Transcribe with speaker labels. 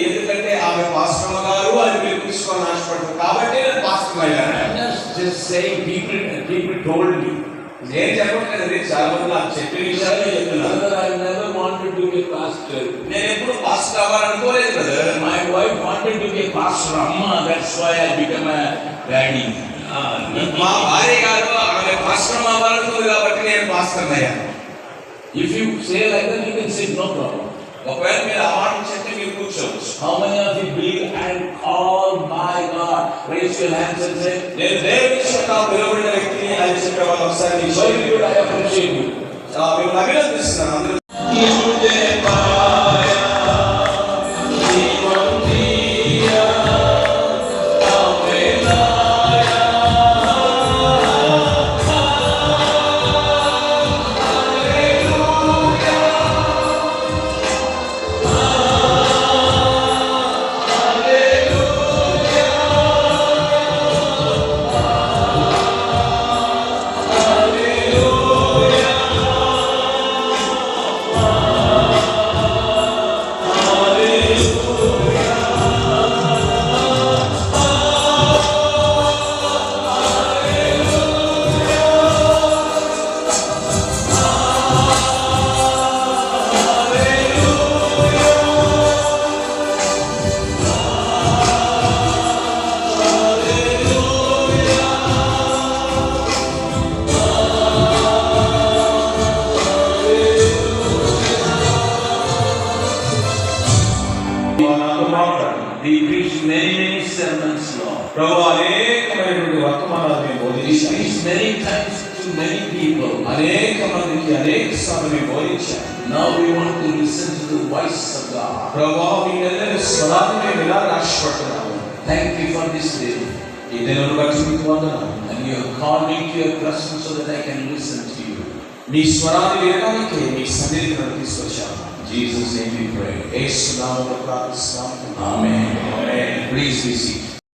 Speaker 1: ఎందుకంటే ఆమె పాస్టర్ గారు అని మీరు తీసుకోవాలని ఆశపడతారు కాబట్టి నేను పాస్టర్ అయ్యాను.
Speaker 2: Just saying people told me.
Speaker 1: నేను చెప్పట్లేదు, చాలా మంది నాకు చెప్పిన విషయాలు చెప్తున్నాను.
Speaker 2: I never wanted to be a pastor.
Speaker 1: నేను ఎప్పుడు పాస్టర్ అవ్వాలనుకోలేదు brother.
Speaker 2: My wife wanted to be a pastor. Amma, that's why I became a daddy.
Speaker 1: మా భార్య గారు ఆమె పాస్టర్ అవ్వాలనుకుంది కాబట్టి నేను పాస్టర్ అయ్యాను.
Speaker 2: If you say like that, you can sit, no problem.
Speaker 1: ఒకవేళ మీరు ఆ మాట చెప్తే మీరు కూర్చోవచ్చు.
Speaker 2: How many of you believe and call my God? Raise your hands and say,
Speaker 1: నేను దేవుని యొక్క పిలువబడిన వ్యక్తిని అని చెప్పే వాళ్ళు ఒకసారి
Speaker 2: very good, I appreciate you.
Speaker 1: మిమ్మల్ని అభినందిస్తున్నాను అందరూ.
Speaker 2: He preached many sermons, Lord.
Speaker 1: ప్రభు అనేకమైనటువంటి వర్తమానాలు మేము బోధించాము.
Speaker 2: He preached many times to many people.
Speaker 1: అనేక మందికి అనేక సార్లు మేము బోధించాము.
Speaker 2: Now we want to listen to the voice of God.
Speaker 1: ప్రభు మీ అందరి స్వరాన్ని మేము ఇలా ఆశపడుతున్నాము.
Speaker 2: Thank you for this day.
Speaker 1: ఈ దినమును బట్టి మీకు వందనాలు.
Speaker 2: And you have called me to your presence so that I can listen to you.
Speaker 1: మీ స్వరాన్ని వినడానికి మీ సన్నిధికి నన్ను తీసుకొచ్చాము.
Speaker 2: Jesus' name we pray.
Speaker 1: యేసు నామములో ప్రార్థిస్తున్నాము.
Speaker 2: Amen.
Speaker 1: Amen.
Speaker 2: Please be seated.